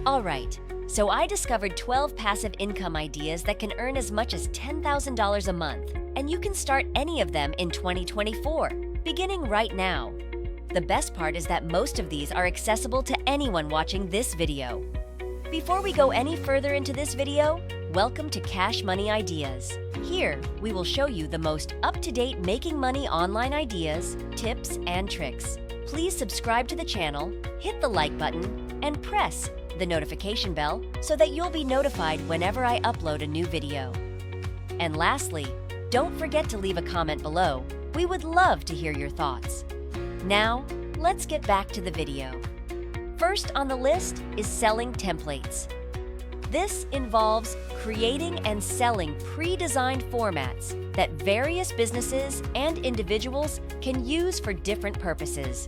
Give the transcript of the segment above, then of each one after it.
Alright, so I discovered 12 passive income ideas that can earn as much as $10,000 a month, and you can start any of them in 2024, beginning right now. The best part is that most of these are accessible to anyone watching this video. Before we go any further into this video, welcome to Cash Money Ideas. Here, we will show you the most up-to-date making money online ideas, tips, and tricks. Please subscribe to the channel, hit the like button, and press the notification bell so that you'll be notified whenever I upload a new video. And lastly, don't forget to leave a comment below. We would love to hear your thoughts. Now, let's get back to the video. First on the list is selling templates. This involves creating and selling pre-designed formats that various businesses and individuals can use for different purposes.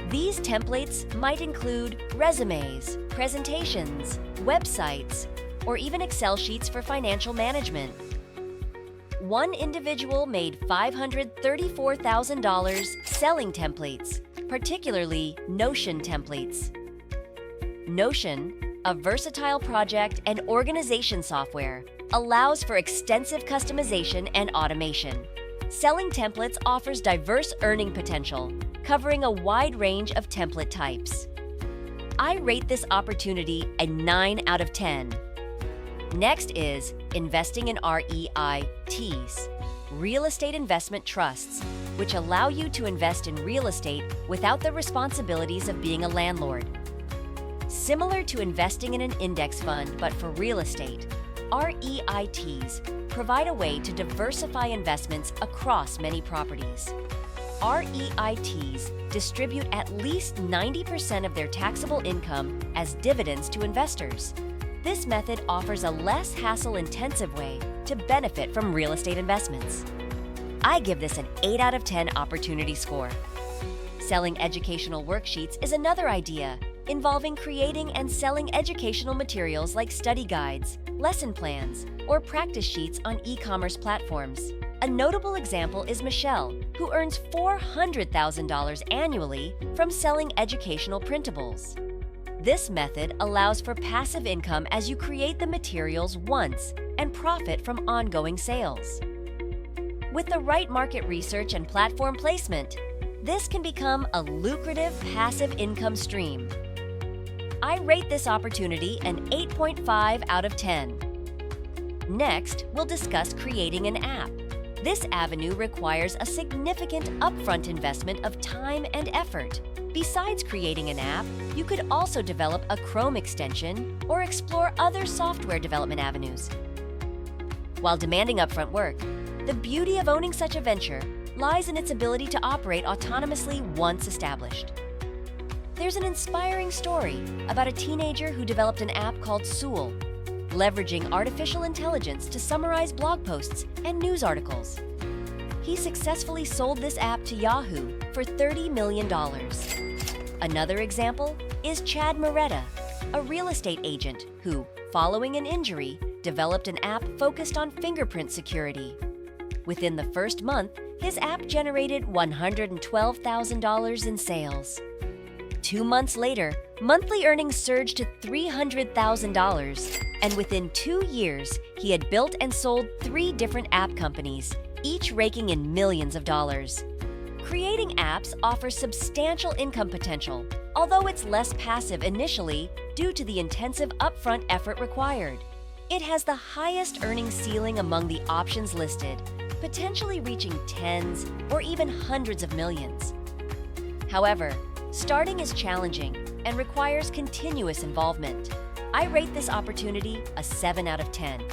These templates might include resumes, presentations, websites, or even Excel sheets for financial management. One individual made $534,000 selling templates, particularly Notion templates. Notion, a versatile project and organization software, allows for extensive customization and automation. Selling templates offers diverse earning potential, covering a wide range of template types. I rate this opportunity a 9 out of 10. Next is investing in REITs, real estate investment trusts, which allow you to invest in real estate without the responsibilities of being a landlord. Similar to investing in an index fund but for real estate, REITs provide a way to diversify investments across many properties. REITs distribute at least 90% of their taxable income as dividends to investors. This method offers a less hassle-intensive way to benefit from real estate investments. I give this an 8 out of 10 opportunity score. Selling educational worksheets is another idea, involving creating and selling educational materials like study guides, lesson plans, or practice sheets on e-commerce platforms. A notable example is Michelle, who earns $400,000 annually from selling educational printables. This method allows for passive income as you create the materials once and profit from ongoing sales. With the right market research and platform placement, this can become a lucrative passive income stream. I rate this opportunity an 8.5 out of 10. Next, we'll discuss creating an app. This avenue requires a significant upfront investment of time and effort. Besides creating an app, you could also develop a Chrome extension or explore other software development avenues. While demanding upfront work, the beauty of owning such a venture lies in its ability to operate autonomously once established. There's an inspiring story about a teenager who developed an app called Sool, leveraging artificial intelligence to summarize blog posts and news articles. He successfully sold this app to Yahoo for $30 million. Another example is Chad Moretta, a real estate agent who, following an injury, developed an app focused on fingerprint security. Within the first month, his app generated $112,000 in sales. 2 months later, monthly earnings surged to $300,000, and within 2 years, he had built and sold 3 different app companies, each raking in millions of dollars. Creating apps offers substantial income potential, although it's less passive initially due to the intensive upfront effort required. It has the highest earning ceiling among the options listed, potentially reaching tens or even hundreds of millions. However, starting is challenging and requires continuous involvement. I rate this opportunity a 7 out of 10.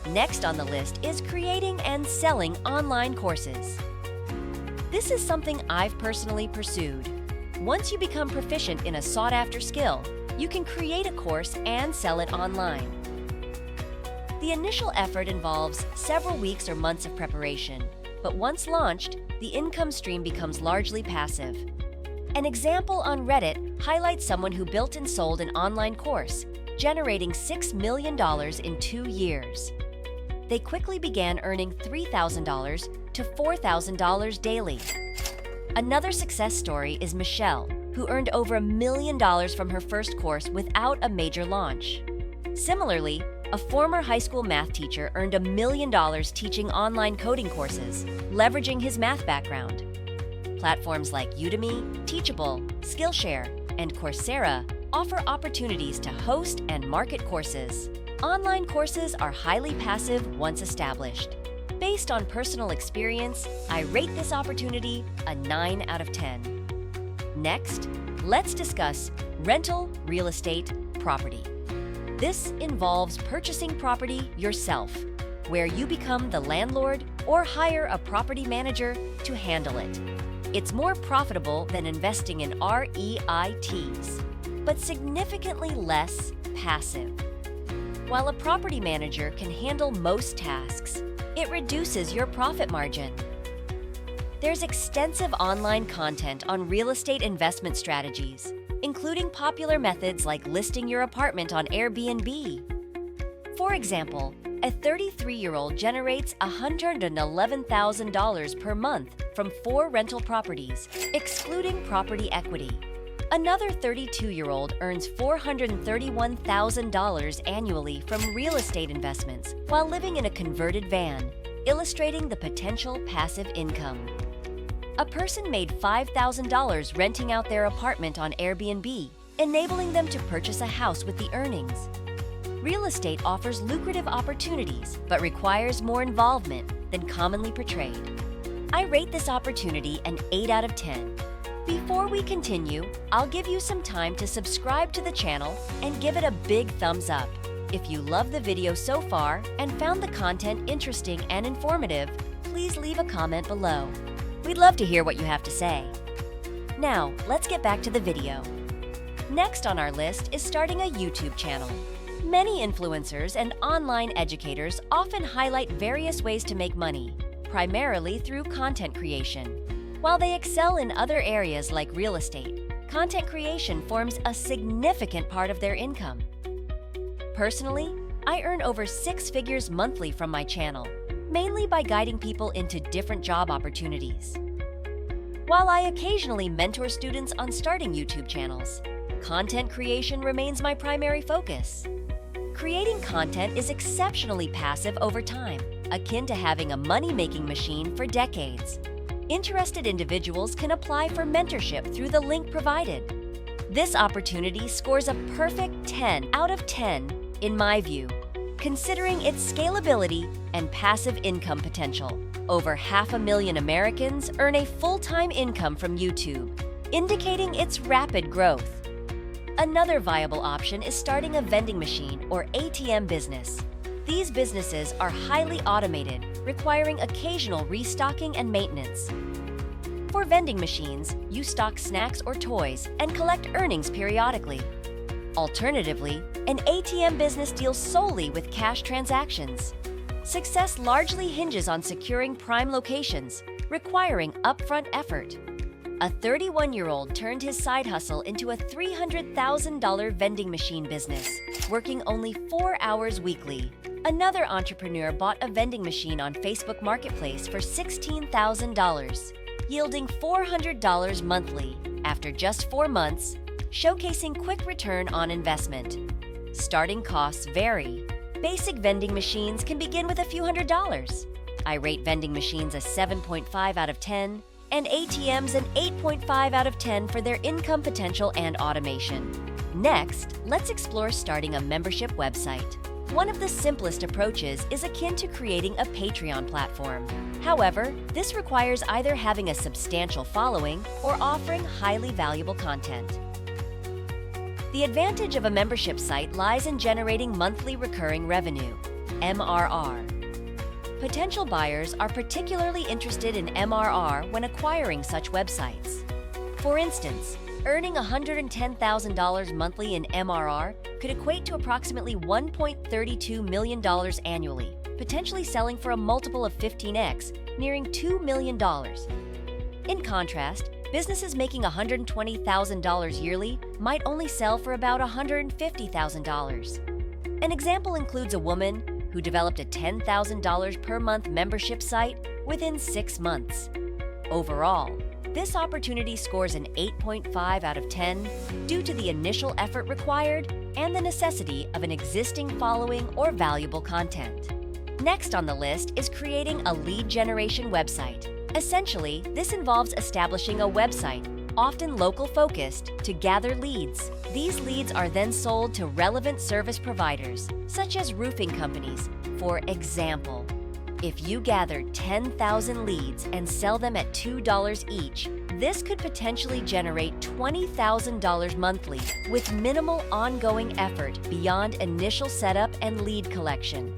Next on the list is creating and selling online courses. This is something I've personally pursued. Once you become proficient in a sought-after skill, you can create a course and sell it online. The initial effort involves several weeks or months of preparation, but once launched, the income stream becomes largely passive. An example on Reddit highlights someone who built and sold an online course, generating $6 million in 2 years. They quickly began earning $3,000 to $4,000 daily. Another success story is Michelle, who earned over $1 million from her first course without a major launch. Similarly, a former high school math teacher earned $1 million teaching online coding courses, leveraging his math background. Platforms like Udemy, Teachable, Skillshare, and Coursera offer opportunities to host and market courses. Online courses are highly passive once established. Based on personal experience, I rate this opportunity a 9 out of 10. Next, let's discuss rental real estate property. This involves purchasing property yourself, where you become the landlord or hire a property manager to handle it. It's more profitable than investing in REITs, but significantly less passive. While a property manager can handle most tasks, it reduces your profit margin. There's extensive online content on real estate investment strategies, including popular methods like listing your apartment on Airbnb. For example, a 33-year-old generates $111,000 per month from 4 rental properties, excluding property equity. Another 32-year-old earns $431,000 annually from real estate investments while living in a converted van, illustrating the potential passive income. A person made $5,000 renting out their apartment on Airbnb, enabling them to purchase a house with the earnings. Real estate offers lucrative opportunities, but requires more involvement than commonly portrayed. I rate this opportunity an 8 out of 10. Before we continue, I'll give you some time to subscribe to the channel and give it a big thumbs up. If you love the video so far and found the content interesting and informative, please leave a comment below. We'd love to hear what you have to say. Now, let's get back to the video. Next on our list is starting a YouTube channel. Many influencers and online educators often highlight various ways to make money, primarily through content creation. While they excel in other areas like real estate, content creation forms a significant part of their income. Personally, I earn over 6 figures monthly from my channel, mainly by guiding people into different job opportunities. While I occasionally mentor students on starting YouTube channels, content creation remains my primary focus. Creating content is exceptionally passive over time, akin to having a money-making machine for decades. Interested individuals can apply for mentorship through the link provided. This opportunity scores a perfect 10 out of 10 in my view, considering its scalability and passive income potential. Over 500,000 Americans earn a full-time income from YouTube, indicating its rapid growth. Another viable option is starting a vending machine or ATM business. These businesses are highly automated, requiring occasional restocking and maintenance. For vending machines, you stock snacks or toys and collect earnings periodically. Alternatively, an ATM business deals solely with cash transactions. Success largely hinges on securing prime locations, requiring upfront effort. A 31-year-old turned his side hustle into a $300,000 vending machine business, working only 4 hours weekly. Another entrepreneur bought a vending machine on Facebook Marketplace for $16,000, yielding $400 monthly after just 4 months, showcasing quick return on investment. Starting costs vary. Basic vending machines can begin with a few $100s. I rate vending machines a 7.5 out of 10 and ATMs an 8.5 out of 10 for their income potential and automation. Next, let's explore starting a membership website. One of the simplest approaches is akin to creating a Patreon platform. However, this requires either having a substantial following or offering highly valuable content. The advantage of a membership site lies in generating monthly recurring revenue, MRR. Potential buyers are particularly interested in MRR when acquiring such websites. For instance, earning $110,000 monthly in MRR could equate to approximately $1.32 million annually, potentially selling for a multiple of 15x, nearing $2 million. In contrast, businesses making $120,000 yearly might only sell for about $150,000. An example includes a woman who developed a $10,000 per month membership site within 6 months. Overall, This opportunity scores an 8.5 out of 10 due to the initial effort required and the necessity of an existing following or valuable content. Next on the list is creating a lead generation website. Essentially, this involves establishing a website, often local-focused, to gather leads. These leads are then sold to relevant service providers, such as roofing companies. For example, if you gather 10,000 leads and sell them at $2 each, this could potentially generate $20,000 monthly with minimal ongoing effort beyond initial setup and lead collection.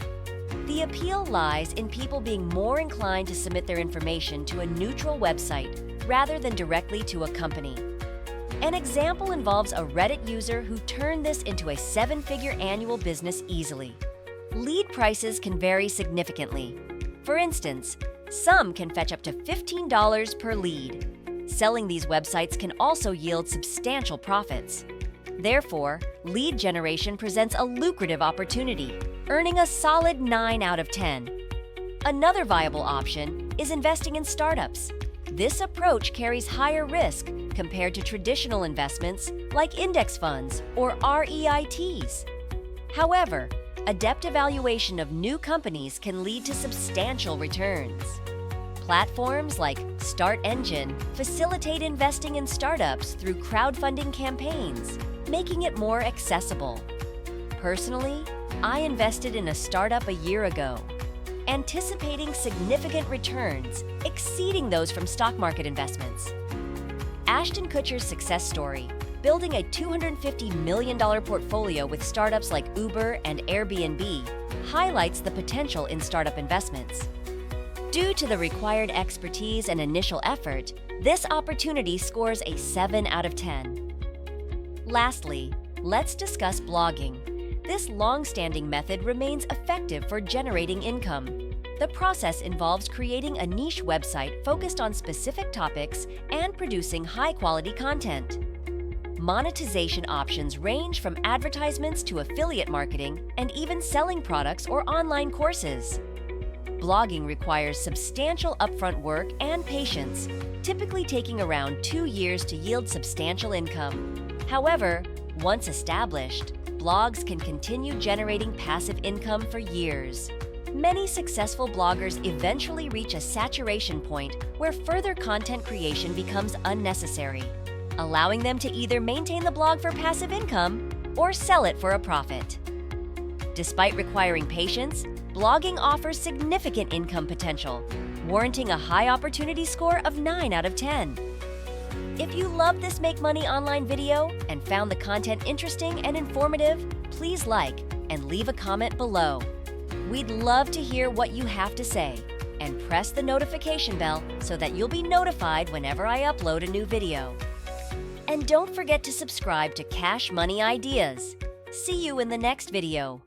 The appeal lies in people being more inclined to submit their information to a neutral website rather than directly to a company. An example involves a Reddit user who turned this into a 7-figure annual business easily. Lead prices can vary significantly. For instance, some can fetch up to $15 per lead. Selling these websites can also yield substantial profits. Therefore, lead generation presents a lucrative opportunity, earning a solid 9 out of 10. Another viable option is investing in startups. This approach carries higher risk compared to traditional investments like index funds or REITs. However, adept evaluation of new companies can lead to substantial returns. Platforms like Start Engine facilitate investing in startups through crowdfunding campaigns, making it more accessible. Personally, I invested in a startup a year ago, anticipating significant returns exceeding those from stock market investments. Ashton Kutcher's success story, building a $250 million portfolio with startups like Uber and Airbnb, highlights the potential in startup investments. Due to the required expertise and initial effort, this opportunity scores a 7 out of 10. Lastly, let's discuss blogging. This long-standing method remains effective for generating income. The process involves creating a niche website focused on specific topics and producing high-quality content. Monetization options range from advertisements to affiliate marketing and even selling products or online courses. Blogging requires substantial upfront work and patience, typically taking around 2 years to yield substantial income. However, once established, blogs can continue generating passive income for years. Many successful bloggers eventually reach a saturation point where further content creation becomes unnecessary, allowing them to either maintain the blog for passive income or sell it for a profit. Despite requiring patience, blogging offers significant income potential, warranting a high opportunity score of 9 out of 10. If you loved this Make Money Online video and found the content interesting and informative, please like and leave a comment below. We'd love to hear what you have to say, and press the notification bell so that you'll be notified whenever I upload a new video. And don't forget to subscribe to Cash Money Ideas. See you in the next video.